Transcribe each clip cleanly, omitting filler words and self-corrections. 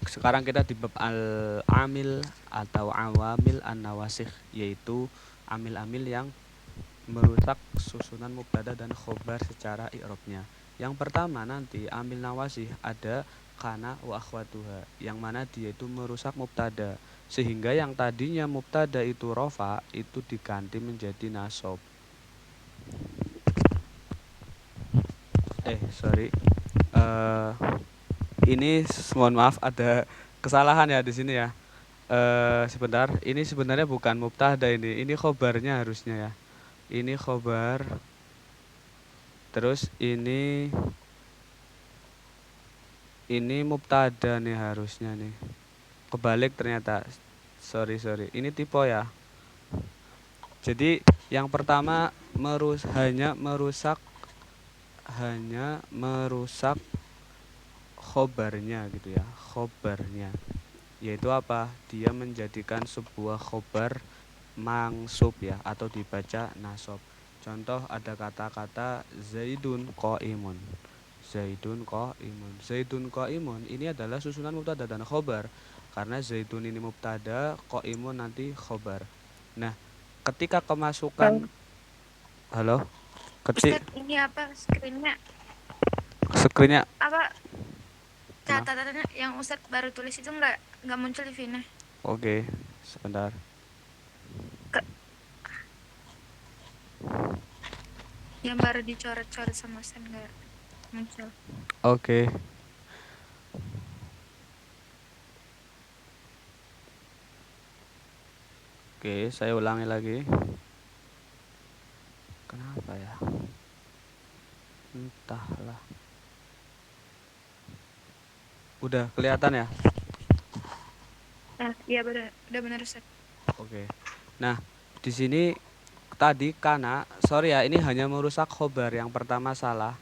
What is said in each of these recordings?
Sekarang kita di bab al-amil atau awamil an-nawasikh, yaitu amil-amil yang merusak susunan mubtada dan khobar secara i'rabnya. Yang pertama nanti amil nawasih ada kana wa akhwatuha, yang mana dia itu merusak mubtada, sehingga yang tadinya mubtada itu rofa itu diganti menjadi nasob. Sorry. Ini mohon maaf ada kesalahan ya di sini ya. Sebentar, ini sebenarnya bukan mubtada ini khobarnya harusnya ya. Ini khobar, terus ini mubtada nih harusnya nih. Kebalik ternyata. Sorry. Ini tipe ya. Jadi yang pertama hanya merusak khobarnya gitu ya. Khobarnya. Yaitu apa? Dia menjadikan sebuah khobar mangsub ya, atau dibaca nasob. Contoh ada kata-kata Zaidun qaimun. Zaidun qaimun. Zaidun qaimun ini adalah susunan mubtada dan khobar. Karena Zaidun ini mubtada, qaimun nanti khobar. Nah, ketika kemasukan halo, Ustaz, ini apa screennya? Screennya Apa kenapa? catatannya yang Ustaz baru tulis itu nggak muncul di sini. Oke, sebentar. Yang baru dicoret-coret sama Ustaz nggak muncul. Oke. Oke, saya ulangi lagi. Kenapa ya? Entahlah. Udah kelihatan ya? Nah, iya udah benar Ustaz. Oke. Nah, di sini tadi karena sorry ya, ini hanya merusak khobar. Yang pertama salah,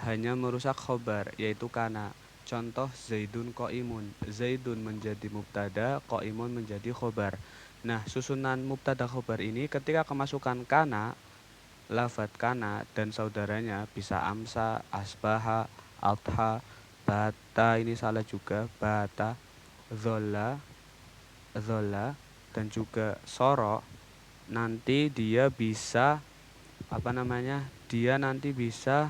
hanya merusak khobar, yaitu karena contoh Zaidun qaimun. Zaidun menjadi mubtada, qaimun menjadi khobar. Nah, susunan mubtada khobar ini ketika kemasukan kana, lafadz kana dan saudaranya bisa amsa, asbaha, altha, bata, ini salah juga, bata, zola, dan juga soro, nanti dia bisa dia nanti bisa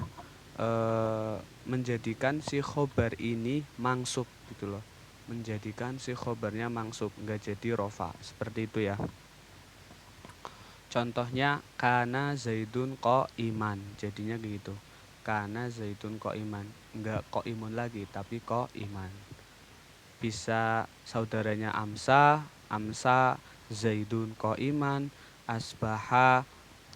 menjadikan si khobar ini mangsub gitu loh, menjadikan si khobarnya mangsub, nggak jadi rofa, seperti itu ya. Contohnya kana zaidun iman, jadinya gitu, kana zaidun iman, nggak imun lagi tapi iman. Bisa saudaranya amsa zaidun iman, asbaha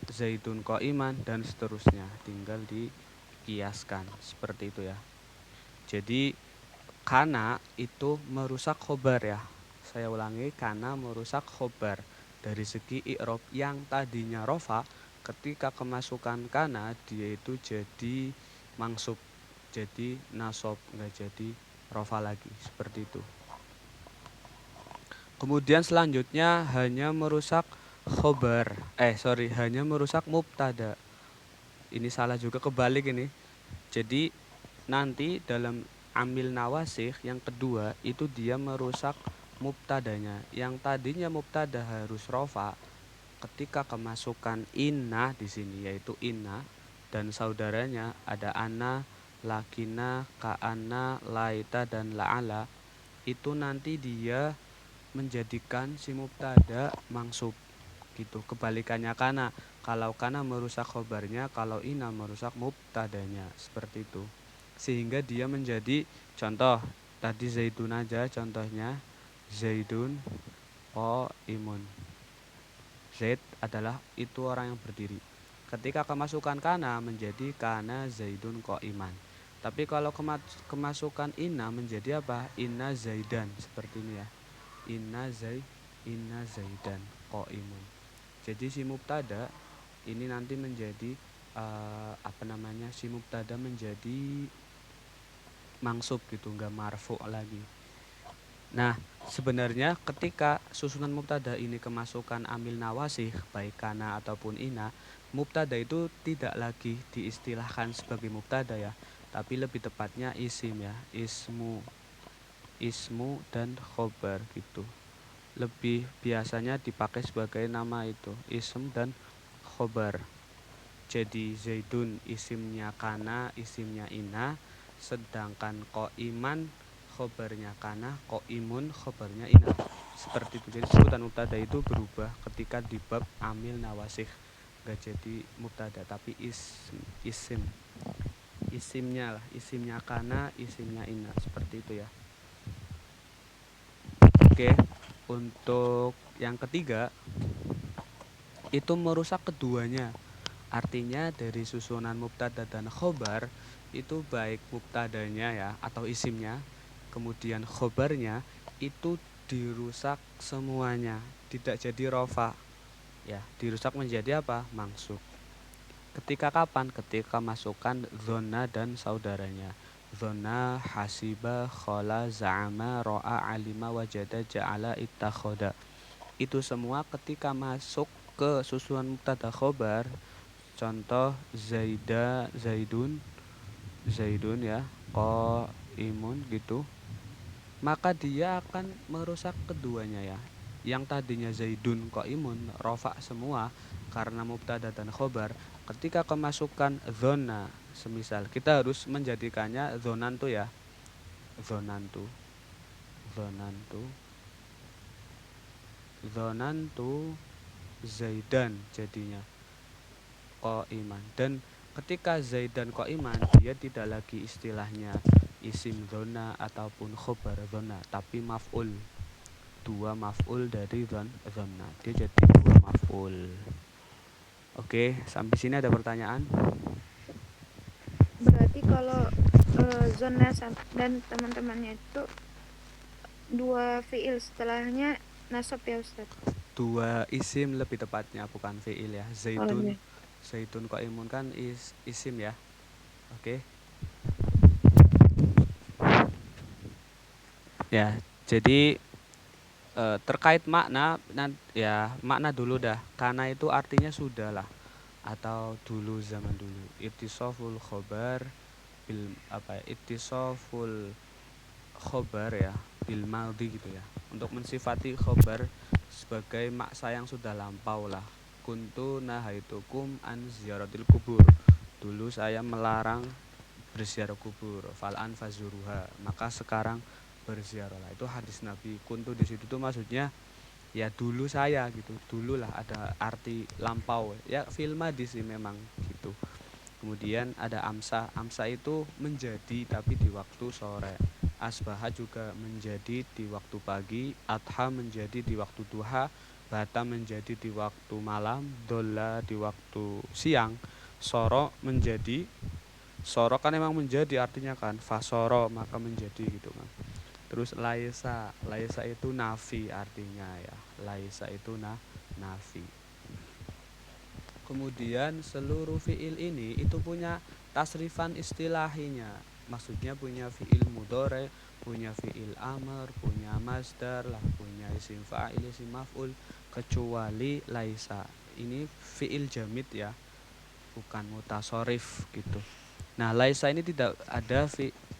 zaidun iman, dan seterusnya, tinggal dikiaskan seperti itu ya. Jadi kana itu merusak khobar ya. Saya ulangi, kana merusak khobar dari segi i'rob yang tadinya rofa, ketika kemasukan kana dia itu jadi mangsub, jadi nasob, nggak jadi rofa lagi, seperti itu. Kemudian selanjutnya hanya merusak hanya merusak mubtada. Ini salah juga, kebalik ini. Jadi nanti dalam amil nawasih yang kedua itu dia merusak mubtadanya. Yang tadinya mubtada harus rofa, ketika kemasukan inna di sini, yaitu inna dan saudaranya ada ana, lakina, ka'ana, laita, dan la'ala, itu nanti dia menjadikan si mubtada mangsub gitu. Kebalikannya kana, kalau kana merusak khobarnya, kalau ina merusak mubtadanya, seperti itu. Sehingga dia menjadi contoh tadi zaidun aja, contohnya zaidun imun. Zaid adalah itu orang yang berdiri. Ketika kemasukan kana menjadi kana zaidun iman. Tapi kalau kemasukan inna menjadi apa? Inna zaidan, seperti ini ya. Inna zaidan imun. Jadi si mubtada ini nanti menjadi si mubtada menjadi mangsub gitu, nggak marfu lagi. Nah, sebenarnya ketika susunan mubtada ini kemasukan amil nawasih, baik kana ataupun ina, mubtada itu tidak lagi diistilahkan sebagai mubtada ya, tapi lebih tepatnya isim ya, ismu dan khobar gitu. Lebih biasanya dipakai sebagai nama itu, ism dan khobar. Jadi Zaidun isimnya kana, isimnya ina, sedangkan iman khobarnya kana, imun khobarnya ina. Seperti itu. Jadi sebutan mubtada itu berubah ketika di bab amil nawasih. Gak jadi mubtada tapi isim. Isimnya lah, isimnya kana, isimnya ina, seperti itu ya. Oke, untuk yang ketiga itu merusak keduanya. Artinya dari susunan mubtada dan khobar itu baik mubtadanya ya atau isimnya, kemudian khobarnya itu dirusak semuanya, tidak jadi rofa. Ya, dirusak menjadi apa? Mangsub. Ketika kapan? Ketika masukkan zona dan saudaranya. Zona, hasiba, khola, za'ama, ro'a, alima, wajada, ja'ala, ittakhoda. Itu semua ketika masuk ke susunan mubtada khobar. Contoh zaidun ya, imun gitu. Maka dia akan merusak keduanya ya. Yang tadinya zaidun imun rofa semua karena mubtada dan khobar. Ketika kemasukan zona, semisal kita harus menjadikannya zonantu ya. Zonantu zaidan jadinya iman. Dan ketika zaidan iman, dia tidak lagi istilahnya isim zona ataupun khobar zona, tapi maf'ul. Dua maf'ul dari zona. Dia jadi dua maf'ul. Oke, sampai sini ada pertanyaan? Berarti kalau zona dan teman-temannya itu dua fiil setelahnya nasab ya Ustaz? Dua isim lebih tepatnya, bukan fiil ya. Iya. Zaitun imun kan isim ya. Oke. Ya, jadi terkait makna ya makna dulu dah. Karena itu artinya sudah lah atau dulu, zaman dulu. Ittisaful khobar bil ittisaful khobar ya bil madhi gitu ya. Untuk mensifati khobar sebagai maksa yang sudah lampau lah. Kuntu nahaitukum an ziyaratil kubur. Dulu saya melarang berziarah kubur. Fal'an fazuruha. Maka sekarang berziarahlah. Itu hadis Nabi. Kuntu di situ tuh maksudnya ya dulu saya gitu. Dulu lah, ada arti lampau. Ya fil madhi sih memang gitu. Kemudian ada amsa. Amsa itu menjadi tapi di waktu sore. Asbaha juga menjadi di waktu pagi. Adha menjadi di waktu duha. Bata menjadi di waktu malam. Dolla di waktu siang. Soro menjadi. Soro kan emang menjadi artinya kan. Fasoro maka menjadi gitu kan. Terus laisa. Laisa itu nafi artinya ya. Laisa itu nafi. Kemudian seluruh fiil ini itu punya tasrifan istilahinya. Maksudnya punya fiil mudhari, punya fiil amr, punya masdar lah, punya isim fa'il, isim maf'ul, kecuali laisa. Ini fiil jamid ya, bukan mutasorif gitu. Nah, laisa ini tidak ada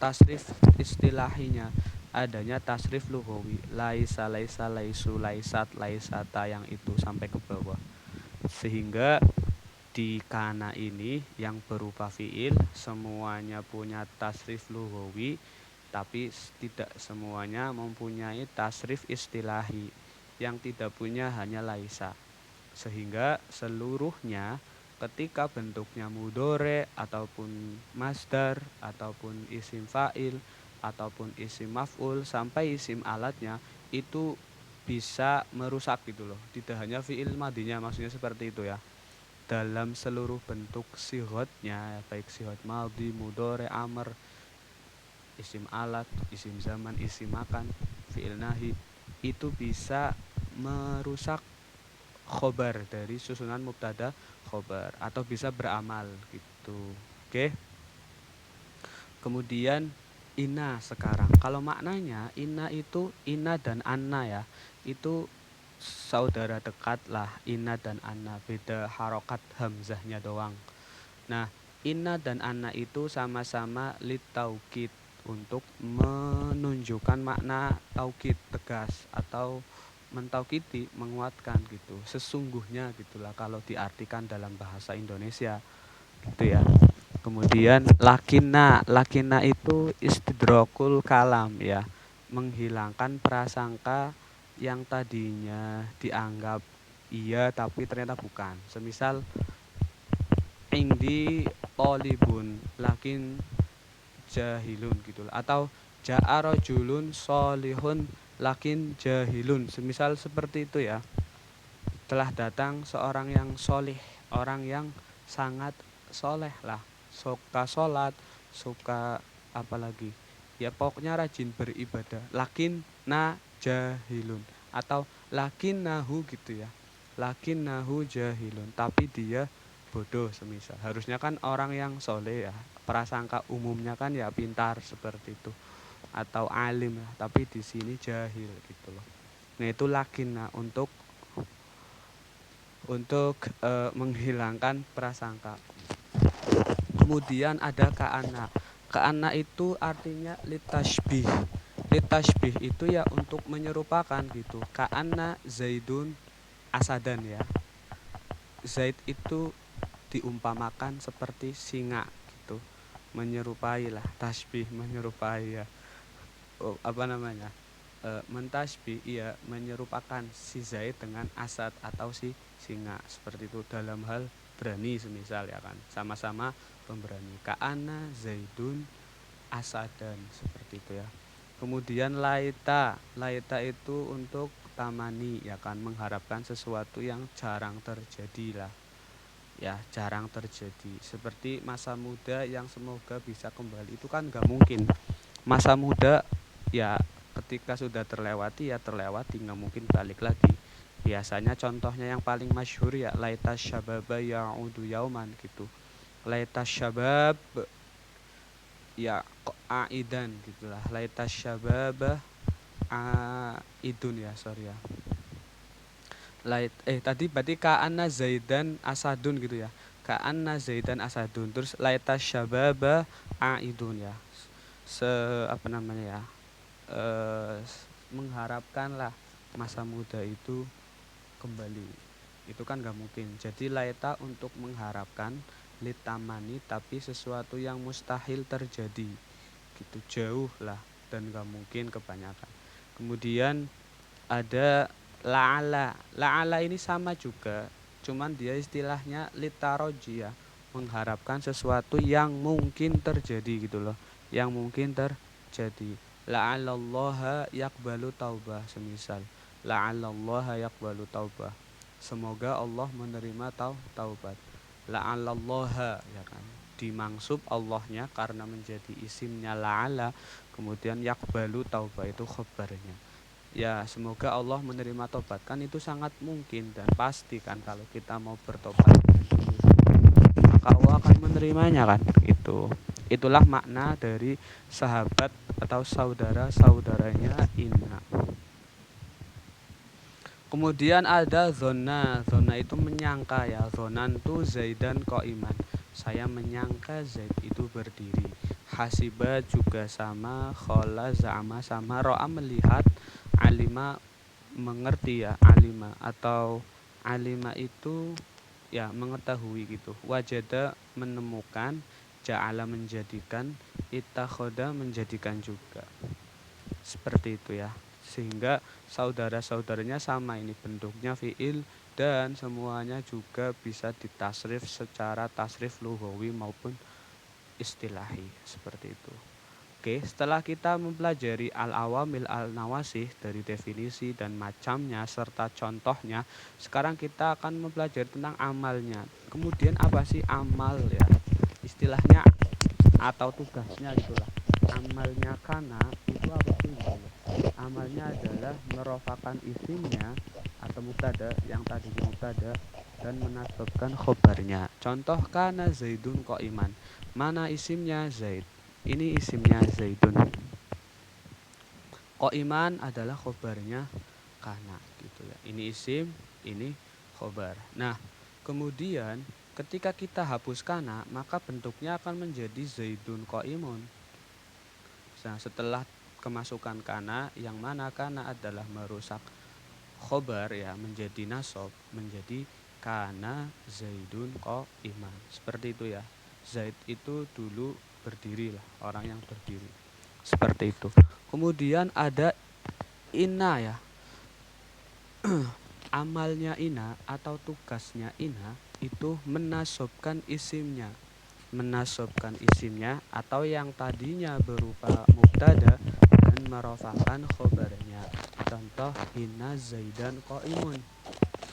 tasrif istilahinya. Adanya tasrif lughawi. Laisa, laisa, laisu, laisat, laisata yang itu sampai ke bawah. Sehingga di kana ini yang berupa fiil semuanya punya tasrif lughawi, tapi tidak semuanya mempunyai tasrif istilahi. Yang tidak punya hanya laisa. Sehingga seluruhnya ketika bentuknya mudhari ataupun masdar ataupun isim fa'il ataupun isim maf'ul sampai isim alatnya itu bisa merusak gitu loh. Tidak hanya fiil madinya, maksudnya seperti itu ya. Dalam seluruh bentuk sihotnya, baik sihot madhi, mudhari, amr, isim alat, isim zaman, isim makan, fiil nahi, itu bisa merusak khobar dari susunan mubtada khobar atau bisa beramal gitu. Oke. Kemudian ina sekarang. Kalau maknanya ina itu ina dan anna ya. Itu saudara dekat lah, ina dan anna, beda harokat hamzahnya doang. Nah, inna dan anna itu sama-sama litaukid. untuk menunjukkan makna taukid tegas atau mentaukiti, menguatkan gitu. Sesungguhnya gitulah kalau diartikan dalam bahasa Indonesia gitu ya. Kemudian lakina itu istidrokul kalam ya, menghilangkan prasangka yang tadinya dianggap iya tapi ternyata bukan. Semisal indi tolibun lakin jahilun gitu, atau ja'a rajulun solihun lakin jahilun, semisal seperti itu ya. Telah datang seorang yang solih, orang yang sangat soleh lah, suka sholat, suka apalagi ya, pokoknya rajin beribadah, lakin na jahilun, atau lakin nahu gitu ya, lakin nahu jahilun, tapi dia bodoh semisal. Harusnya kan orang yang soleh ya, prasangka umumnya kan ya pintar seperti itu atau alim ya, tapi di sini jahil gitu loh. Nah itu lakin nah untuk menghilangkan prasangka. Kemudian ada ka'ana. Ka'ana itu artinya litashbih. Litashbih itu ya untuk menyerupakan gitu. Ka'ana zaidun asadan ya. Zaid itu diumpamakan seperti singa gitu. Menyerupai lah, tasbih menyerupai ya. Oh, apa namanya? Mentasbih iya menyerupakan si Zaid dengan Asad atau si singa seperti itu dalam hal berani semisal ya kan, sama-sama pemberani. Ka'ana Zaidun Asadan seperti itu ya. Kemudian laita itu untuk tamani ya kan, mengharapkan sesuatu yang jarang terjadi lah ya, jarang terjadi, seperti masa muda yang semoga bisa kembali, itu kan gak mungkin. Masa muda ya ketika sudah terlewati ya terlewati, nggak mungkin balik lagi. Biasanya contohnya yang paling masyhur ya laita syababa ya'udu yauman gitu. Laita syabab ya aidan gitulah. Laita syababa aidun ya, sorry ya. Tadi berarti ka'anna zaidan asadun gitu ya. Ka'anna zaidan asadun, terus laita syababa aidun ya. Apa namanya ya, mengharapkanlah masa muda itu kembali, itu kan gak mungkin. Jadi laita untuk mengharapkan, litamani tapi sesuatu yang mustahil terjadi gitu, jauh lah dan gak mungkin kebanyakan. Kemudian ada la'ala ini sama juga, cuman dia istilahnya litaroji ya, mengharapkan sesuatu yang mungkin terjadi gitu loh, yang mungkin terjadi. La'alallaha yakbalu taubah semisal, la'alallaha yakbalu taubah, semoga Allah menerima taubat. La'alallaha ya kan, dimangsub Allahnya karena menjadi isimnya la'ala, kemudian yakbalu taubah itu khabarnya. Ya semoga Allah menerima tobat, kan itu sangat mungkin dan pasti kan, kalau kita mau bertobat maka Allah akan menerimanya kan. Itulah makna dari sahabat atau saudara-saudaranya Inna. Kemudian ada zona itu menyangka ya, zonan tu zaidan qaiman, saya menyangka Zaid itu berdiri. Hasiba juga sama, khola za'ama sama, ro'a melihat, alima mengerti ya, alima atau alima itu ya mengetahui gitu. Wajada menemukan, ja'ala menjadikan, itakhoda menjadikan juga. Seperti itu ya. Sehingga saudara-saudaranya sama, ini bentuknya fiil dan semuanya juga bisa ditasrif secara tasrif lughawi maupun istilahi seperti itu. Oke, setelah kita mempelajari al-awamil al-nawasih dari definisi dan macamnya serta contohnya, sekarang kita akan mempelajari tentang amalnya. Kemudian apa sih amal ya? Istilahnya atau tugasnya itulah. Amalnya kana itu apa sih gitu loh. Amalnya adalah merofakan isimnya atau mubtada yang tadinya mubtada dan menasabkan khobarnya. Contoh kana zaidun qaiman. Mana isimnya Zaid? Ini isimnya Zaidun. Qaiman adalah khobarnya kana gitu ya. Ini isim, ini khobar. Nah, kemudian ketika kita hapus kana, maka bentuknya akan menjadi Zaidun qaimun. Nah, setelah kemasukan kana, yang mana kana adalah merusak khobar ya, menjadi nasob, menjadi kana zaidun iman. Seperti itu ya. Zaid itu dulu berdiri lah, orang yang berdiri. Seperti itu. Kemudian ada ina ya. Amalnya ina atau tugasnya ina itu menasobkan isimnya. Menasobkan isimnya atau yang tadinya berupa mubtada dan merofakan khobarnya. Contoh inna zaidan qaimun.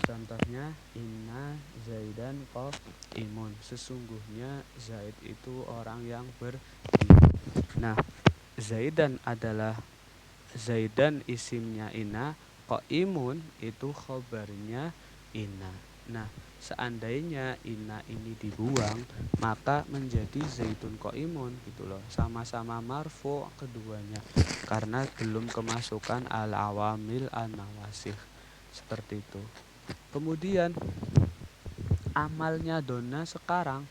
Contohnya inna zaidan qaimun. Sesungguhnya Zaid itu orang yang berdiri. Nah, Zaidan isimnya ina, qaimun itu khobarnya ina. Nah, seandainya ina ini dibuang, maka menjadi zaitun qaimun gitu loh. Sama-sama marfu keduanya karena belum kemasukan al-awamil an-nawasikh. Seperti itu. Kemudian amalnya donna sekarang,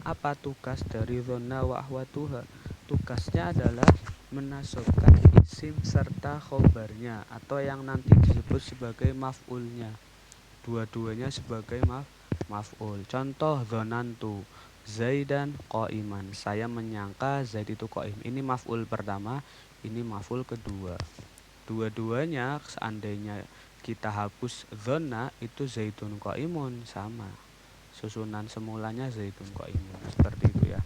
apa tugas dari donna wa ahwatuha? Tugasnya adalah menasobkan isim serta khobarnya atau yang nanti disebut sebagai maf'ulnya. Dua-duanya sebagai maf'ul. Contoh dzanantu Zaidan qaiman. Saya menyangka Zaid itu qaim. Ini maf'ul pertama, ini maf'ul kedua. Dua-duanya seandainya kita hapus dzanna itu Zaidun qaimun, sama. Susunan semulanya Zaidun qaimun. Seperti itu ya.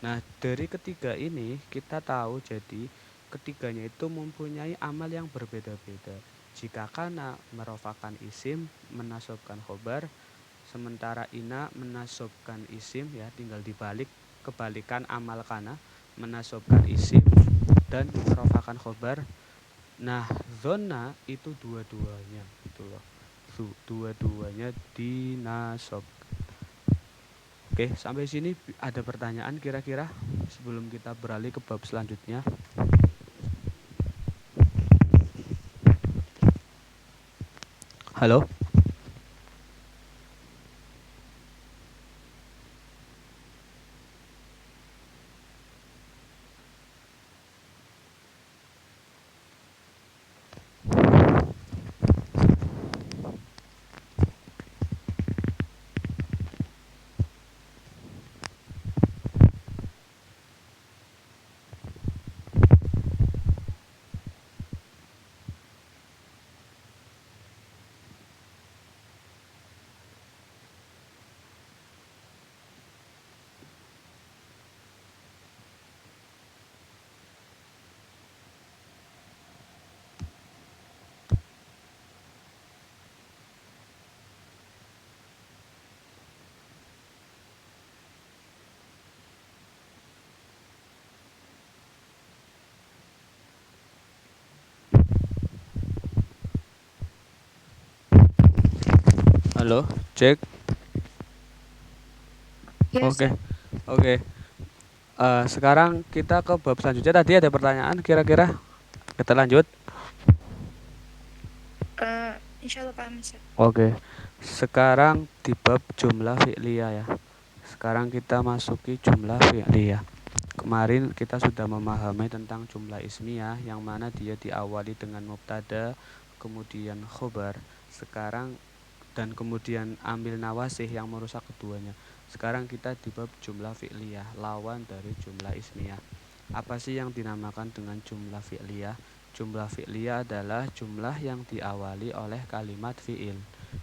Nah, dari ketiga ini kita tahu jadi ketiganya itu mempunyai amal yang berbeda-beda. Jika kana merofakan isim, menasobkan khobar, sementara ina menasobkan isim ya, tinggal dibalik, kebalikan amal kana, menasobkan isim dan merofakan khobar. Nah, zona itu dua-duanya gitu loh. Dua-duanya dinasob. Oke, sampai sini ada pertanyaan kira-kira sebelum kita beralih ke bab selanjutnya. Halo? Halo, cek. Ya, Oke. Ustaz. Oke. Sekarang kita ke bab selanjutnya. Tadi ada pertanyaan kira-kira. Kita lanjut. Insya Allah paham, Ustaz. Oke. Sekarang di bab jumlah fi'liyah ya. Sekarang kita masuki jumlah fi'liyah. Kemarin kita sudah memahami tentang jumlah ismiyah yang mana dia diawali dengan mubtada, kemudian khobar. Sekarang dan kemudian amil nawasih yang merusak keduanya. Sekarang kita di bab jumlah fi'liyah, lawan dari jumlah ismiyah. Apa sih yang dinamakan dengan jumlah fi'liyah? Jumlah fi'liyah adalah jumlah yang diawali oleh kalimat fi'il.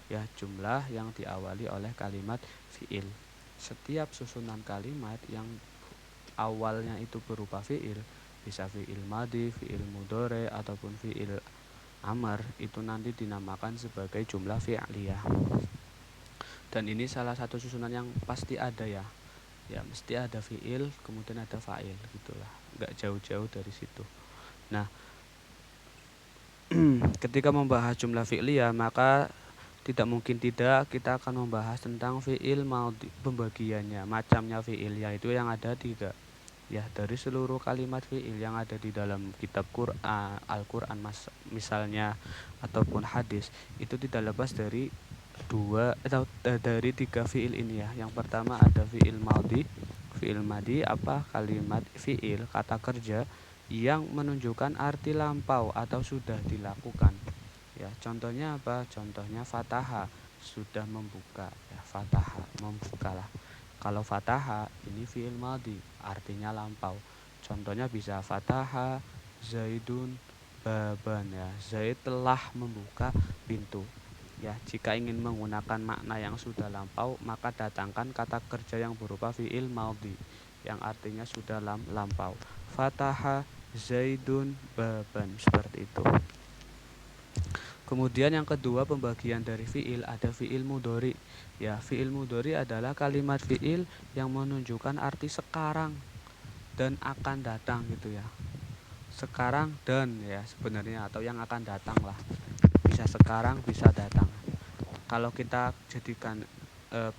Ya, jumlah yang diawali oleh kalimat fi'il. Setiap susunan kalimat yang awalnya itu berupa fi'il, bisa fi'il madi, fi'il mudhari ataupun fi'il amar, itu nanti dinamakan sebagai jumlah fi'liyah. Dan ini salah satu susunan yang pasti ada ya. Ya, mesti ada fi'il, kemudian ada fa'il gitulah. Enggak jauh-jauh dari situ. Nah, ketika membahas jumlah fi'liyah maka tidak mungkin tidak kita akan membahas tentang fi'il maudhi, pembagiannya, macamnya fi'il, yaitu yang ada 3. Ya, dari seluruh kalimat fi'il yang ada di dalam kitab Quran, Al-Quran misalnya ataupun hadis, itu tidak lepas dari dari 3 fi'il ini ya. Yang pertama ada fi'il maudhi, fi'il madi apa? Kalimat fi'il, kata kerja yang menunjukkan arti lampau atau sudah dilakukan. Ya, contohnya apa? Contohnya fataha, sudah membuka. Ya, fataha, membukalah. Kalau fataha ini fi'il madhi, artinya lampau. Contohnya bisa fataha Zaidun baban, ya. Zaid telah membuka pintu. Ya, jika ingin menggunakan makna yang sudah lampau, maka datangkan kata kerja yang berupa fi'il madhi yang artinya sudah lampau. Fataha Zaidun baban, seperti itu. Kemudian yang kedua, pembagian dari fi'il, ada fi'il mudhari. Ya, fi'il mudhari adalah kalimat fi'il yang menunjukkan arti sekarang dan akan datang gitu ya. Sekarang dan ya sebenarnya, atau yang akan datang lah. Bisa sekarang, bisa datang. Kalau kita jadikan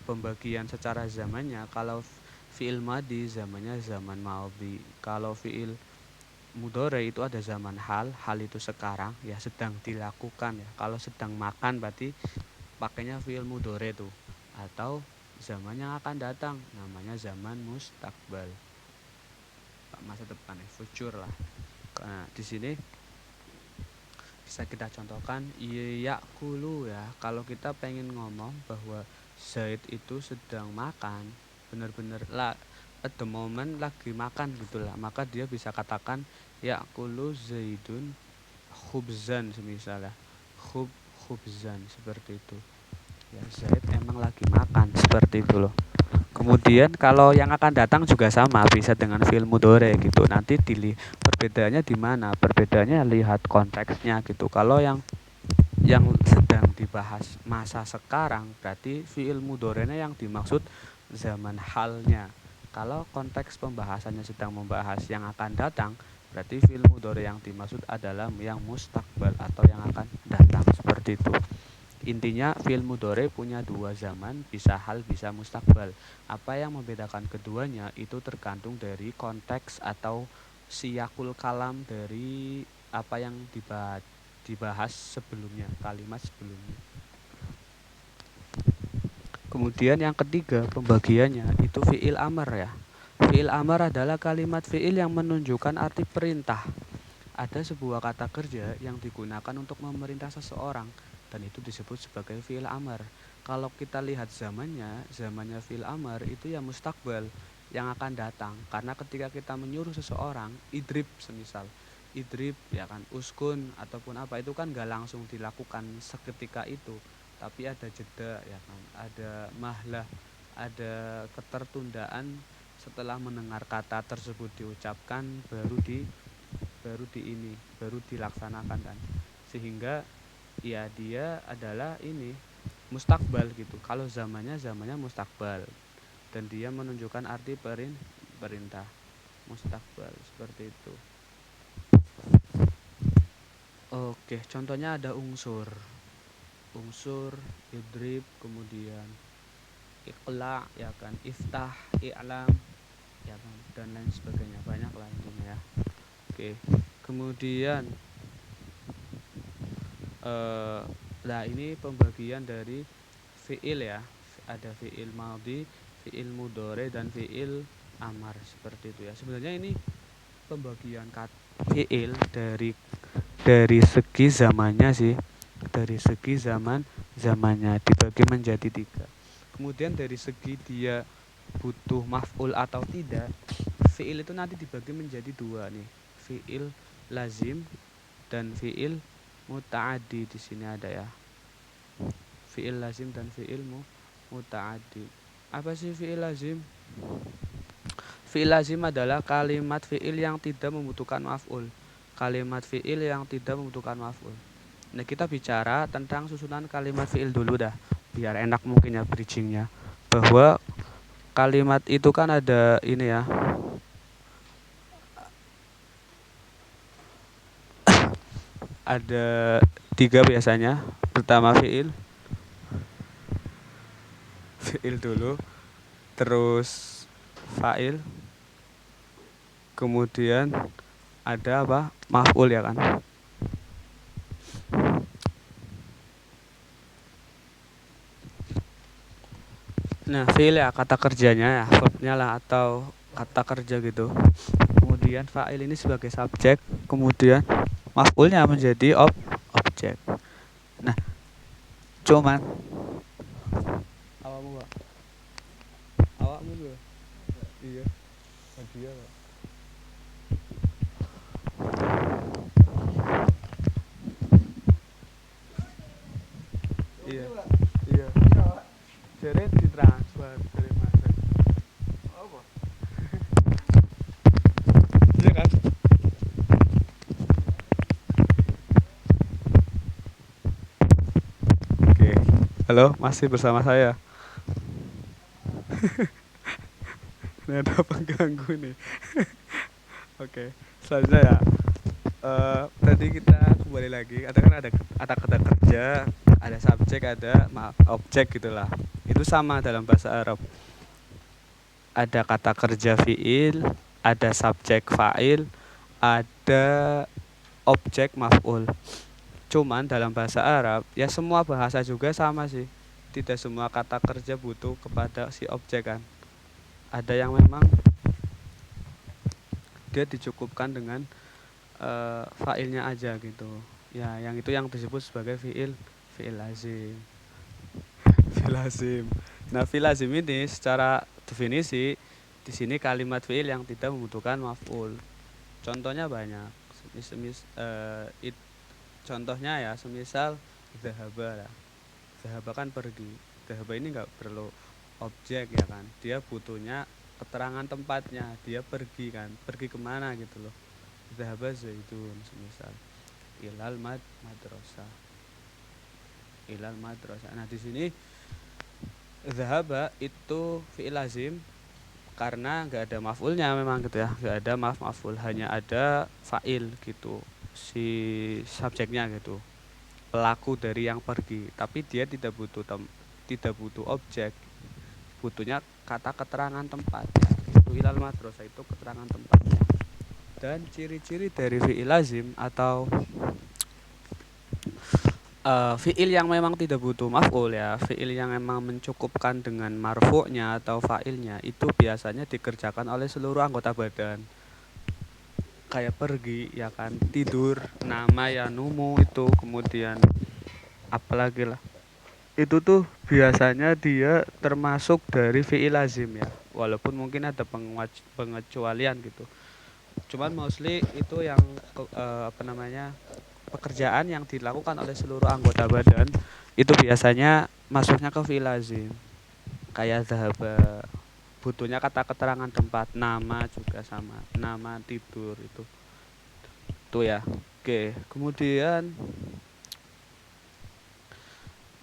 pembagian secara zamannya, kalau fi'il madhi zamannya zaman madhi. Kalau fi'il mudhari itu ada zaman hal itu sekarang, ya sedang dilakukan ya. Kalau sedang makan berarti pakainya fi'il mudhari tuh. Atau zaman yang akan datang namanya zaman mustaqbal. Masa depan ya, future lah. Nah, di sini bisa kita contohkan yakulu ya. Kalau kita pengen ngomong bahwa Zaid itu sedang makan, benar-benar lah at the moment lagi makan gitulah, maka dia bisa katakan yakulu Zaidun khubzan semisalnya. Khubzan, seperti itu. Ya, Zaid emang lagi makan, seperti itu loh. Kemudian kalau yang akan datang juga sama, bisa dengan fi'il mudhari gitu. Nanti perbedaannya di mana? Perbedaannya lihat konteksnya gitu. Kalau yang sedang dibahas masa sekarang, berarti fi'il mudhari'nya yang dimaksud zaman halnya. Kalau konteks pembahasannya sedang membahas yang akan datang, berarti fi'il mudhari yang dimaksud adalah yang mustaqbal atau yang akan datang, seperti itu. Intinya fi'il mudhari punya dua zaman, bisa hal, bisa mustaqbal. Apa yang membedakan keduanya itu tergantung dari konteks atau siyakul kalam dari apa yang dibahas sebelumnya, kalimat sebelumnya. Kemudian yang ketiga, pembagiannya itu fi'il amar ya. Fi'il amar adalah kalimat fi'il yang menunjukkan arti perintah. Ada sebuah kata kerja yang digunakan untuk memerintah seseorang, dan itu disebut sebagai fi'il amar. Kalau kita lihat zamannya fi'il amar itu ya mustaqbal, yang akan datang. Karena ketika kita menyuruh seseorang, idrib semisal, idrib ya kan, uskun ataupun apa, itu kan gak langsung dilakukan seketika itu, tapi ada jeda ya kan, ada mahlah, ada ketertundaan setelah mendengar kata tersebut diucapkan, baru dilaksanakan kan, sehingga ya dia adalah ini mustakbal gitu. Kalau zamannya mustakbal dan dia menunjukkan arti perintah, mustakbal, seperti itu. Oke, contohnya ada unsur idrib, kemudian iqla ya kan, iftah, i'lam ya kan, dan lain sebagainya, banyak lah intinya ya. Oke, kemudian nah ini pembagian dari fi'il ya. Ada fi'il madhi, fi'il mudhari, dan fi'il amar, seperti itu ya. Sebenarnya ini pembagian fi'il dari segi zamannya sih. Dari segi zamannya dibagi menjadi 3. Kemudian dari segi dia butuh maf'ul atau tidak, fi'il itu nanti dibagi menjadi 2 nih. Fi'il lazim dan fi'il muta'addi. Di sini ada ya. Fi'il lazim dan fi'il muta'addi. Apa sih fi'il lazim? Fi'il lazim adalah kalimat fi'il yang tidak membutuhkan maf'ul. Kalimat fi'il yang tidak membutuhkan maf'ul. Nah, kita bicara tentang susunan kalimat fi'il dulu dah, biar enak mungkin ya bridgingnya. Bahwa kalimat itu kan ada ini ya. Ada 3 biasanya. Pertama fi'il dulu, terus fa'il, kemudian ada apa? Maf'ul ya kan. Nah, fi'il ya kata kerjanya ya, verbnya lah atau kata kerja gitu. Kemudian kemudian fa'il ini sebagai subjek, kemudian maf'ulnya menjadi objek. Nah, cuman awakmu, Pak. Awakmu lho. Iya. Dia, Pak. Iya. Iya. Jadi ditransfer dari mana? Apa? Iya kan? Oke. Halo, masih bersama saya. Ini ada pengganggu nih. Oke. Selanjutnya ya. Tadi kita kembali lagi. Ada kata kerja, ada subjek, ada objek gitulah. Itu sama dalam bahasa Arab. Ada kata kerja fiil, ada subjek fa'il, ada objek maf'ul. Cuman dalam bahasa Arab ya semua bahasa juga sama sih. Tidak semua kata kerja butuh kepada si objek kan. Ada yang memang dia dicukupkan dengan fa'ilnya aja gitu. Ya, yang itu yang disebut sebagai fiil lazim. Fiil lazim. Nah, fiil lazim ini secara definisi di sini kalimat fiil yang tidak membutuhkan maf'ul. Contohnya banyak. Contohnya ya, semisal dhahaba lah. Dhahaba kan pergi. Dhahaba ini nggak perlu objek ya kan. Dia butuhnya keterangan tempatnya. Dia pergi kan. Pergi kemana gitu loh. Dhahaba zaidun semisal. Ilal madrasah. Ilal madrasah. Nah, di sini dhahaba itu fi'il lazim karena nggak ada maf'ulnya memang gitu ya. Nggak ada maf'ul, hanya ada fa'il gitu. Si subjeknya gitu. Pelaku dari yang pergi, tapi dia tidak butuh objek, butuhnya kata keterangan tempat ya. Itu ilal madrasah itu keterangan tempatnya. Dan ciri-ciri dari fi'il lazim atau fi'il yang memang tidak butuh maf'ul ya, fi'il yang memang mencukupkan dengan marfu'nya atau fa'ilnya itu biasanya dikerjakan oleh seluruh anggota badan. Kayak pergi ya kan, tidur, nama ya numu itu, kemudian apalagi lah. Itu tuh biasanya dia termasuk dari fi'il lazim ya. Walaupun mungkin ada pengecualian gitu. Cuman mostly itu yang pekerjaan yang dilakukan oleh seluruh anggota badan itu biasanya masuknya ke fi'il lazim. Kayak dhahaba butuhnya kata keterangan tempat, nama juga sama, nama tidur itu. Tuh ya. Oke, kemudian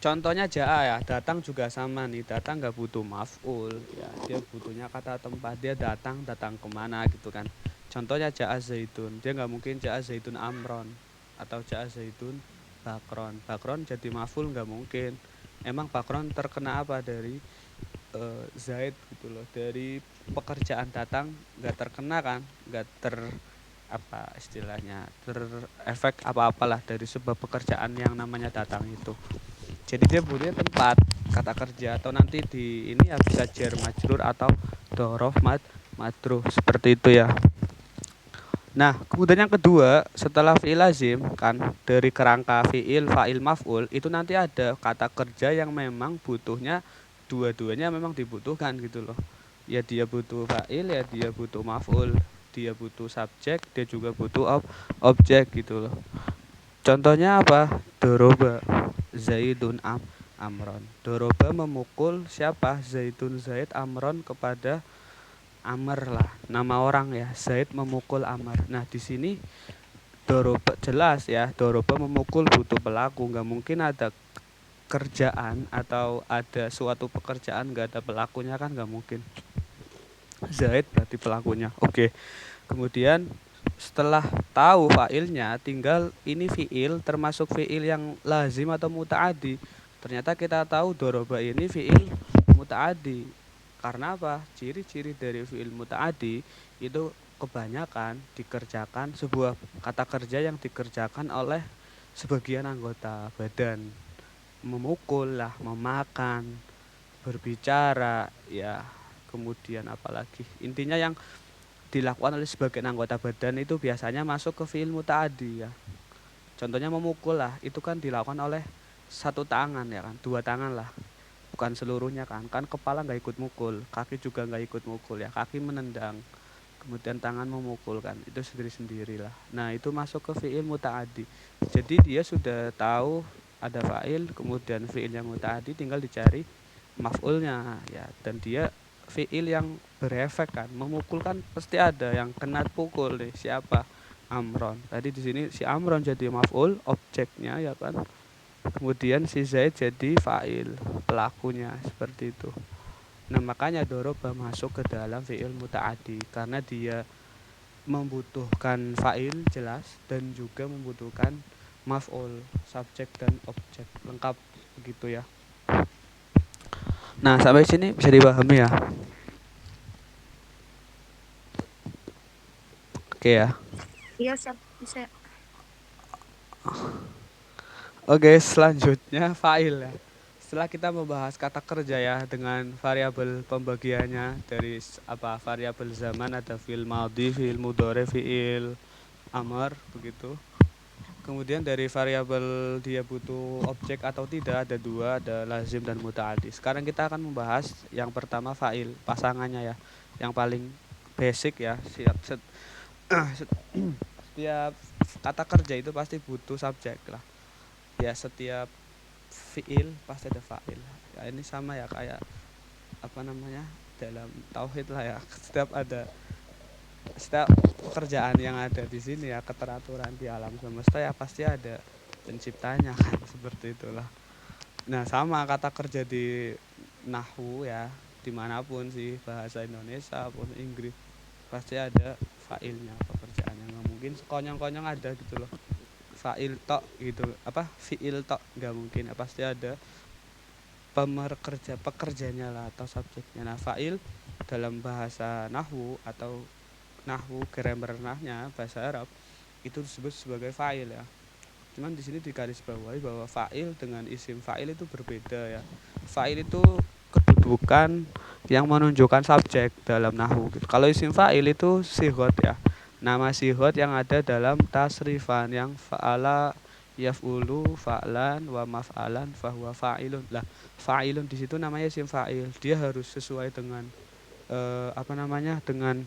contohnya jaa ya, datang juga sama nih, datang nggak butuh maf'ul ya, dia butuhnya kata tempat, dia datang kemana gitu kan. Contohnya jaa zaitun, dia nggak mungkin jaa zaitun amron atau jaa zaitun bakron jadi maf'ul nggak mungkin. Emang bakron terkena apa dari zaid gitu loh, dari pekerjaan datang nggak terkena kan, nggak apa istilahnya terefek apa-apalah dari sebuah pekerjaan yang namanya datang itu. Jadi dia butuhnya tempat kata kerja, atau nanti di ini ya bisa jar majrur atau dorof madruh seperti itu ya. Nah, kemudian yang kedua, setelah fi'il lazim kan dari kerangka fi'il, fa'il, maf'ul itu nanti ada kata kerja yang memang butuhnya dua-duanya memang dibutuhkan gitu loh. Ya dia butuh fa'il, ya dia butuh maf'ul, dia butuh subjek, dia juga butuh objek gitu loh. Contohnya apa? Doroba Zaidun Amron. Doroba memukul siapa? Zaidun Zaid Amron kepada Amr lah, nama orang ya. Zaid memukul Amr. Nah, di sini doroba jelas ya, doroba memukul butuh pelaku, nggak mungkin ada kerjaan atau ada suatu pekerjaan nggak ada pelakunya kan, nggak mungkin. Zaid berarti pelakunya. Oke. Kemudian setelah tahu fa'ilnya, tinggal ini fi'il termasuk fi'il yang lazim atau muta'adi. Ternyata kita tahu doroba ini fi'il muta'adi. Karena apa? Ciri-ciri dari fi'il muta'adi itu kebanyakan dikerjakan, sebuah kata kerja yang dikerjakan oleh sebagian anggota badan. Memukul lah, memakan, berbicara, ya kemudian apalagi. Intinya yang dilakukan oleh sebagian anggota badan itu biasanya masuk ke fiil muta'addi ya. Contohnya memukul lah, itu kan dilakukan oleh satu tangan ya kan, dua tangan lah, bukan seluruhnya kan. Kan kepala nggak ikut mukul, kaki juga nggak ikut mukul ya, kaki menendang, kemudian tangan memukul kan, itu sendiri-sendiri lah. Nah itu masuk ke fiil muta'addi. Jadi dia sudah tahu ada fa'il, kemudian fiilnya muta'addi, tinggal dicari maf'ulnya ya. Dan dia fiil yang berefek kan, memukul kan pasti ada yang kena pukul nih, siapa? Amron. Tadi di sini si Amron jadi maf'ul, objeknya ya kan. Kemudian si Zaid jadi fa'il, pelakunya, seperti itu. Nah makanya doroba masuk ke dalam fi'il muta'addi karena dia membutuhkan fa'il jelas dan juga membutuhkan maf'ul, subjek dan objek lengkap begitu ya. Nah sampai sini bisa dipahami ya. Oke ya. Iya, bisa. Oke, selanjutnya fa'il ya. Setelah kita membahas kata kerja ya dengan variabel pembagiannya dari variabel zaman, ada fi'il madhi, fi'il mudhari, fi'il amr begitu. Kemudian dari variabel dia butuh objek atau tidak ada dua, ada lazim dan muta'addi. Sekarang kita akan membahas yang pertama fa'il, pasangannya ya. Yang paling basic ya. Setiap kata kerja itu pasti butuh subjek lah. Ya setiap fiil pasti ada fa'il. Ya ini sama ya kayak dalam tauhid lah ya. Setiap pekerjaan yang ada di sini ya, keteraturan di alam semesta ya pasti ada penciptanya kan, seperti itulah. Nah sama kata kerja di nahwu ya, dimanapun sih bahasa Indonesia pun Inggris pasti ada fa'ilnya. Pekerjaan yang nggak mungkin sekonyong-konyong ada gitu loh, fa'il tok gitu, fi'il tok nggak mungkin ya, pasti ada pekerjanya lah atau subjeknya. Nah fa'il dalam bahasa nahwu atau nahwu grammar nahnya bahasa Arab itu disebut sebagai fa'il ya. Cuman di sini digarisbawahi bahwa fa'il dengan isim fa'il itu berbeda ya. Fa'il itu kedudukan yang menunjukkan subjek dalam nahwu gitu. Kalau isim fa'il itu sighot ya, nama sighot yang ada dalam tasrifan, yang fa'ala yaf'ulu fa'lan wa maf'alan fahuwa fa'ilun. Lah fa'ilun di situ namanya isim fa'il, dia harus sesuai dengan dengan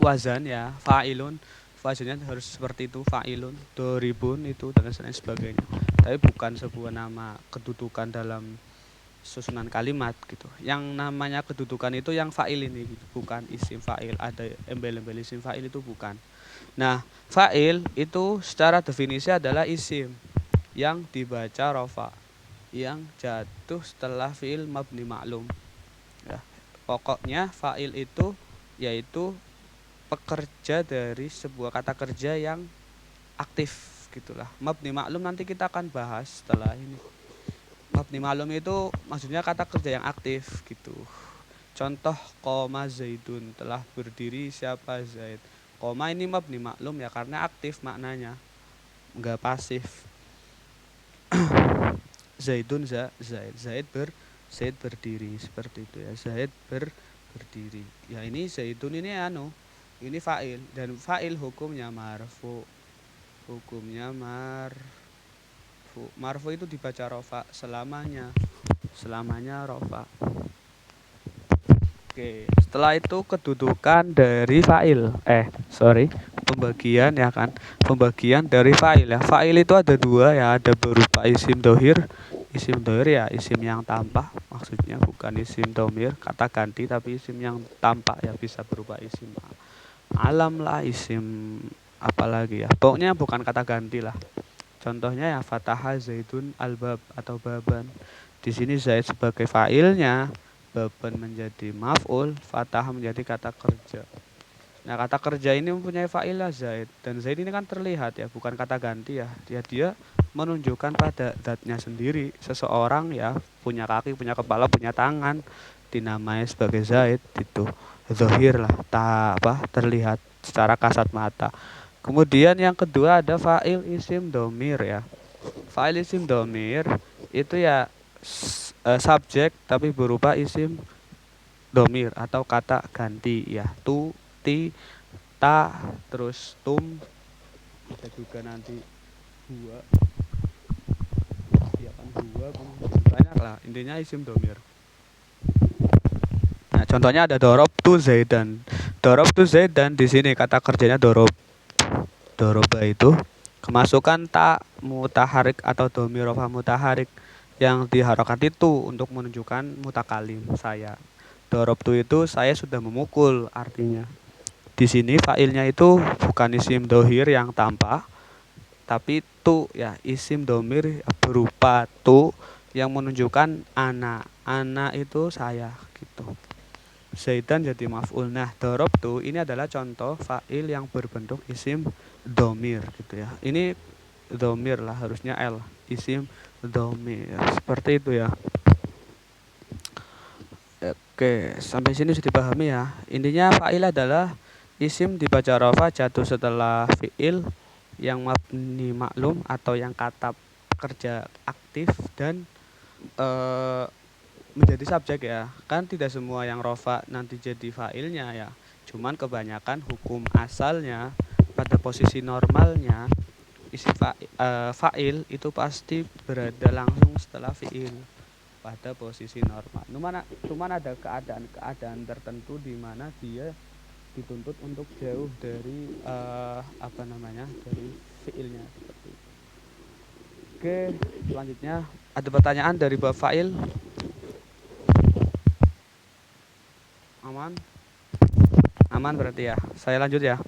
wazan ya, fa'ilun, wazannya harus seperti itu, fa'ilun, doribun itu dan lain sebagainya. Tapi bukan sebuah nama kedudukan dalam susunan kalimat gitu. Yang namanya kedudukan itu yang fa'il ini gitu, bukan isim fa'il. Ada embel-embel isim fa'il itu bukan. Nah, fa'il itu secara definisi adalah isim yang dibaca rofa, yang jatuh setelah fi'il mabni maklum. Ya, pokoknya fa'il itu yaitu pekerja dari sebuah kata kerja yang aktif gitulah. Mabni maklum nanti kita akan bahas setelah ini. Mabni maklum itu maksudnya kata kerja yang aktif gitu. Contoh koma zaidun, telah berdiri siapa Zaid. Koma ini mabni maklum ya karena aktif maknanya, enggak pasif. Zaidun Zaid berdiri, seperti itu ya. Zaid berdiri. Ya ini zaidun ini ini fa'il, dan fa'il hukumnya marfu. Marfu itu dibaca rofa selamanya rofa. Oke, setelah itu kedudukan dari fa'il. Pembagian ya kan. Pembagian dari fa'il ya. Fa'il itu ada dua ya, ada berupa isim dohir. Isim dohir ya isim yang tampak, maksudnya bukan isim domir, kata ganti, tapi isim yang tampak ya, bisa berupa isim alam lah, isim apalagi ya, pokoknya bukan kata ganti lah. Contohnya ya fataha zaidun albab atau baban. Di sini zaid sebagai fa'ilnya, baban menjadi maf'ul, fatah menjadi kata kerja. Nah kata kerja ini mempunyai fa'ilah zaid, dan zaid ini kan terlihat ya, bukan kata ganti ya. Dia menunjukkan pada zatnya sendiri. Seseorang ya punya kaki, punya kepala, punya tangan, dinamai sebagai zaid itu. Zahir lah, terlihat secara kasat mata. Kemudian yang kedua ada fa'il isim domir ya. Fa'il isim domir itu ya subjek tapi berupa isim domir atau kata ganti ya. ti, ta, terus tum, bisa juga nanti huwa, ya kan huwa, kemudian banyak lah, intinya isim domir. Nah, contohnya ada dorob tu zaidan. Dorob tu zaidan di sini kata kerjanya dorob. Doroba itu kemasukan ta mutaharik atau domir rofa mutaharik yang diharokat itu untuk menunjukkan mutakalim saya. Dorob tu itu saya sudah memukul artinya. Di sini failnya itu bukan isim dohir yang tanpa, tapi tu ya isim domir berupa tu yang menunjukkan ana. Ana itu saya gitu. Zaidan jadi maf'ul. Nah, dorob tu ini adalah contoh fa'il yang berbentuk isim domir gitu ya. Ini domir lah, harusnya L, isim domir. Seperti itu ya. Oke, sampai sini sudah dipahami ya. Intinya fa'il adalah isim dibaca rafa jatuh setelah fi'il yang mabni maklum atau yang kata kerja aktif dan menjadi subjek ya. Kan tidak semua yang rofa nanti jadi fa'ilnya ya. Cuman kebanyakan hukum asalnya pada posisi normalnya isim fa'il itu pasti berada langsung setelah fi'il pada posisi normal. Cuman ada keadaan tertentu di mana dia dituntut untuk jauh dari dari fi'ilnya seperti itu. Oke, selanjutnya ada pertanyaan dari bab fa'il. Aman? Aman berarti ya. Saya lanjut ya.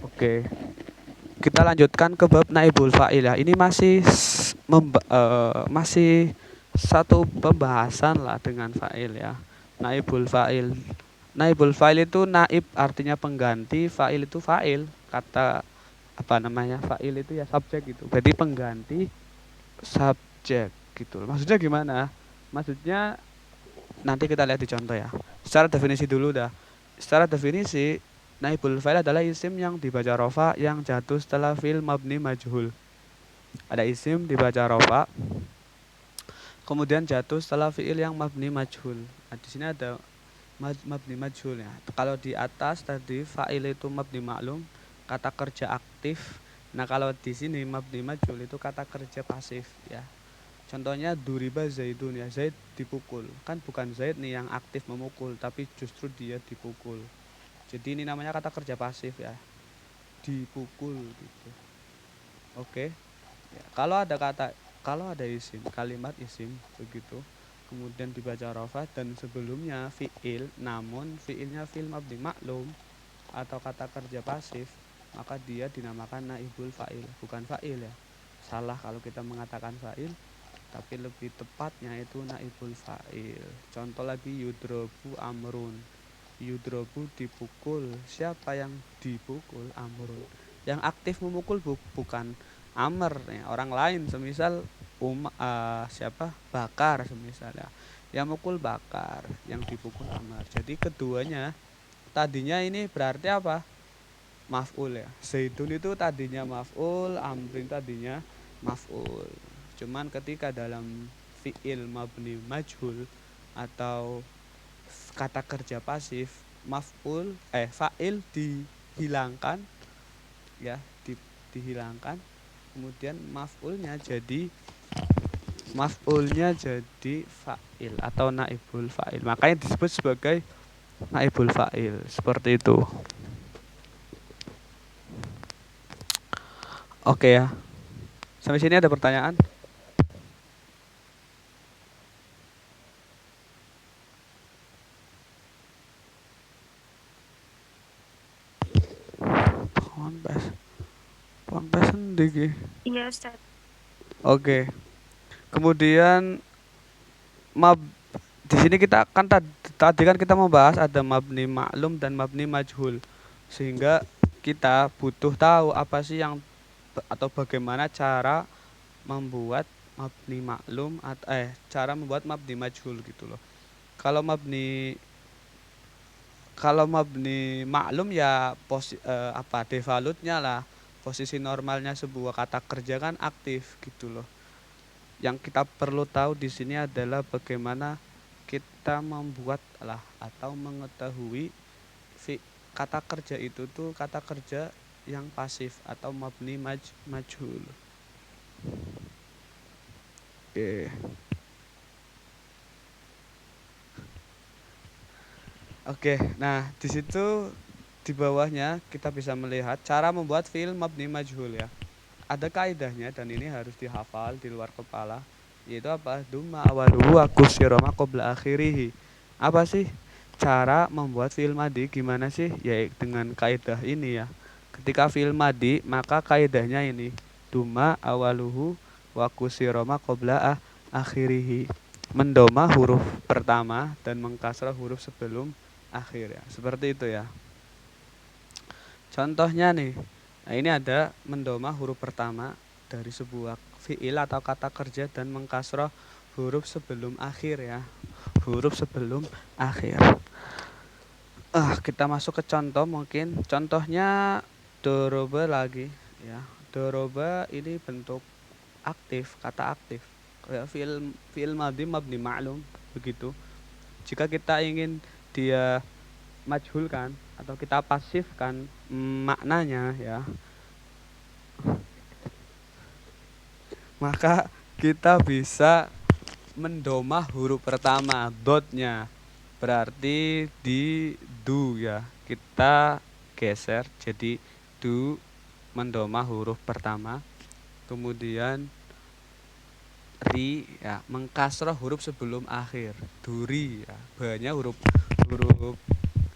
Oke. Kita lanjutkan ke bab naibul fa'il ya. Ini masih satu pembahasan lah dengan fa'il ya. Naibul fa'il. Naibul fa'il itu naib artinya pengganti, fa'il itu fa'il. Kata fa'il itu ya subjek gitu. Jadi pengganti subjek gitu. Maksudnya gimana? Maksudnya nanti kita lihat di contoh ya. Secara definisi dulu dah. Secara definisi naibul fa'il adalah isim yang dibaca rofa yang jatuh setelah fi'il mabni majhul. Ada isim dibaca rofa, kemudian jatuh setelah fi'il yang mabni majhul. Nah, di sini ada mabni majhul ya. Kalau di atas tadi fa'il itu mabni maklum, kata kerja aktif. Nah, kalau di sini mabni majhul itu kata kerja pasif ya. Contohnya duriba zaidun ya, Zaid dipukul. Kan bukan Zaid nih yang aktif memukul, tapi justru dia dipukul. Jadi ini namanya kata kerja pasif ya. Dipukul gitu. Oke. Ya, kalau ada isim, kalimat isim begitu, kemudian dibaca rafa dan sebelumnya fiil, namun fiilnya fiil mabni maklum atau kata kerja pasif, maka dia dinamakan naibul fa'il, bukan fa'il ya. Salah kalau kita mengatakan fa'il, tapi lebih tepatnya itu naibul fa'il. Contoh lagi yudrobu amrun. Yudrobu dipukul. Siapa yang dipukul? Amrun. Yang aktif memukul bukan Amr ya, orang lain semisal Bakar semisal ya. Yang mukul Bakar, yang dipukul Amr. Jadi keduanya tadinya ini berarti apa? Maf'ul ya. Zaidun itu tadinya maf'ul, Amrin tadinya maf'ul. Cuman ketika dalam fi'il mabni majhul atau kata kerja pasif fa'il dihilangkan ya, dihilangkan, kemudian maf'ulnya jadi fa'il atau naibul fa'il, makanya disebut sebagai naibul fa'il seperti itu. Oke ya, sampai sini ada pertanyaan? Ponpes sendiri. Iya, Ustaz. Oke. Kemudian di sini kita kan tadi kan kita membahas ada mabni maklum dan mabni majhul. Sehingga kita butuh tahu apa sih yang atau bagaimana cara membuat mabni maklum cara membuat mabni majhul gitu loh. Kalau mabni maklum ya devalutnya lah, posisi normalnya sebuah kata kerja kan aktif gitu loh. Yang kita perlu tahu di sini adalah bagaimana kita membuat lah atau mengetahui kata kerja itu tuh kata kerja yang pasif atau mabni majhul. Oke. Oke, nah di situ di bawahnya kita bisa melihat cara membuat fiil mabni majhul ya. Ada kaidahnya dan ini harus dihafal di luar kepala, yaitu apa? Dumma awaluhu wa kusiroma qabla akhirih. Apa sih cara membuat fiil madi? Gimana sih? Ya dengan kaidah ini ya. Ketika fiil madi maka kaidahnya ini dumma awaluhu wa kusiroma qabla akhirih. Mendoma huruf pertama dan mengkasrah huruf sebelum akhir ya. Seperti itu ya. Contohnya nih, nah ini ada mendoma huruf pertama dari sebuah fiil atau kata kerja dan mengkasroh huruf sebelum akhir ya. Huruf sebelum akhir. Kita masuk ke contoh mungkin. Contohnya doroba lagi ya. Doroba ini bentuk aktif, kata aktif. Kayak fiil madhi mabni ma'lum begitu. Jika kita ingin dia majhulkan atau kita pasifkan maknanya ya, maka kita bisa mendomah huruf pertama dotnya, berarti di du ya, kita geser jadi du, mendomah huruf pertama, kemudian ri ya, mengkasroh huruf sebelum akhir, duri ya, banyak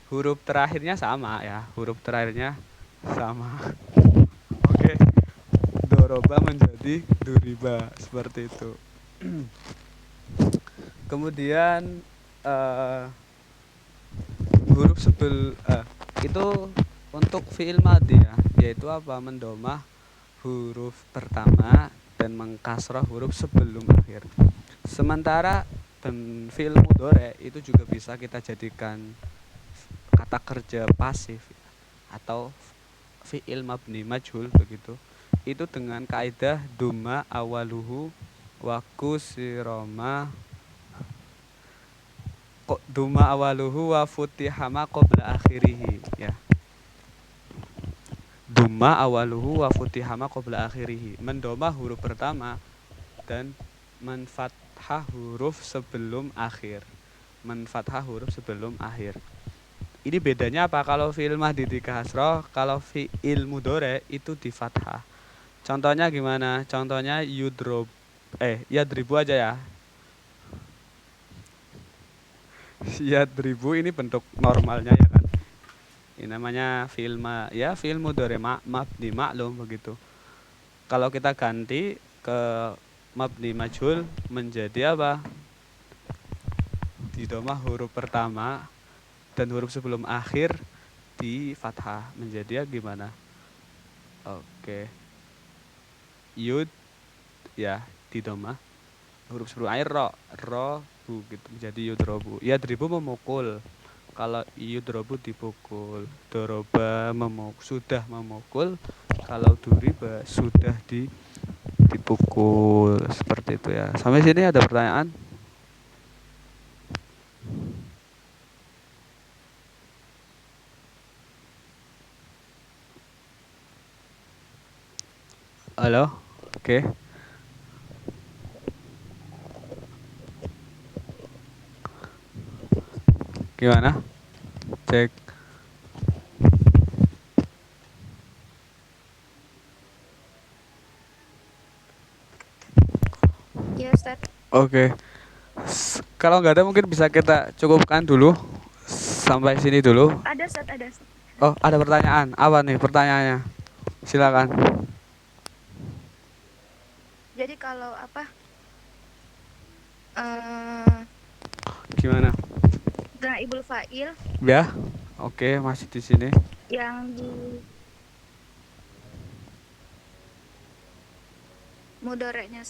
huruf terakhirnya sama ya, huruf terakhirnya sama. Oke, doroba menjadi duriba seperti itu. Kemudian huruf itu untuk fiil madhi ya, yaitu apa? Mendomah huruf pertama dan mengkasrah huruf sebelum akhir. Sementara dan fiil mudhari itu juga bisa kita jadikan kata kerja pasif atau fiil mabni majhul begitu. Itu dengan kaidah dumma awaluhu wa kusiroma dumma awaluhu wa futihama qabla akhirih ya. Dumma awaluhu wa futihama qabla akhirih, mendoma huruf pertama dan menfathah huruf sebelum akhir. Menfathah huruf sebelum akhir. Ini bedanya apa? Kalau fi'il madhi di kasroh, kalau fi'il mudhari itu di fathah. Contohnya gimana? Contohnya yadribu aja ya. Yadribu ini bentuk normalnya ya kan. Ini namanya fi'il mudhari mabni maklum begitu. Kalau kita ganti ke mabni majhul menjadi apa? Didomah huruf pertama dan huruf sebelum akhir di fathah menjadi gimana? Oke. Yud ya didomah huruf sebelum akhir ro bu gitu menjadi yudrobu. Yadribu memukul. Kalau yudrobu dipukul, doroba sudah memukul, kalau duriba sudah dipukul. Seperti itu ya. Sampai sini ada pertanyaan? Halo? Oke. Gimana? Cek. Ya, Ustaz. Oke. Kalau nggak ada mungkin bisa kita cukupkan dulu. Sampai sini dulu. Ada, Ustaz, ada. Oh, ada pertanyaan. Apa nih pertanyaannya? Silakan. Jadi kalau apa? Gimana? Naibul fa'il Ya. Oke, masih di sini. yang di mudorenya.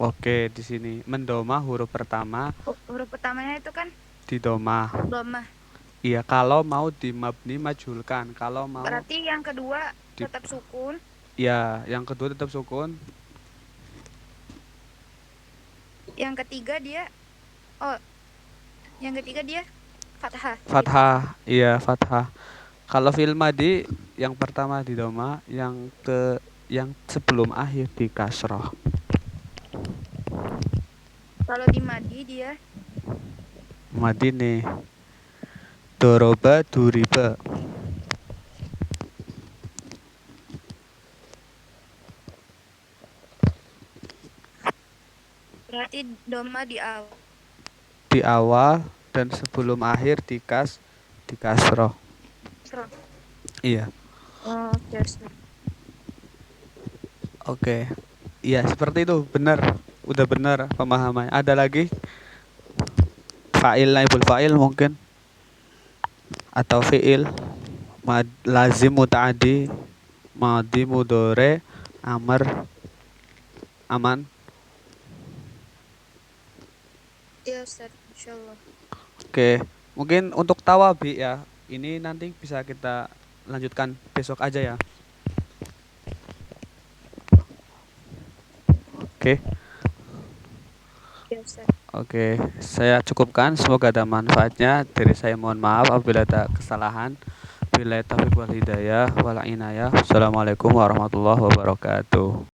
Oke, di sini mendoma huruf pertama. Huruf pertamanya itu kan Didomah. domah. Iya, kalau mau dimabni majhulkan. Kalau mau berarti yang kedua tetap sukun. Iya, yang kedua tetap sukun. Yang ketiga dia Yang ketiga dia fathah gitu. Fathah, iya fathah. Kalau fi'il madi yang pertama di doma, yang sebelum akhir di kasroh. Kalau di madi dia Madi nih. Doroba duriba. berarti doma di awal. Di awal dan sebelum akhir di kasroh. Serah. Iya. Oh, oke, Ustaz. Oke. Iya, seperti itu. Benar. Udah benar pemahamannya. Ada lagi? Fa'il, naibul fa'il mungkin. Atau fi'il. Lazim, muta'adi. Madi, mudore. Amar. Aman. Iya, Ustaz. Insyaallah. Oke. Mungkin untuk tawabi ya. Ini nanti bisa kita lanjutkan besok aja ya. Oke. Iya, Ustaz. Oke, saya cukupkan. Semoga ada manfaatnya. Dari saya mohon maaf apabila ada kesalahan. Billahi taufiq wal hidayah wal inayah. Assalamualaikum warahmatullahi wabarakatuh.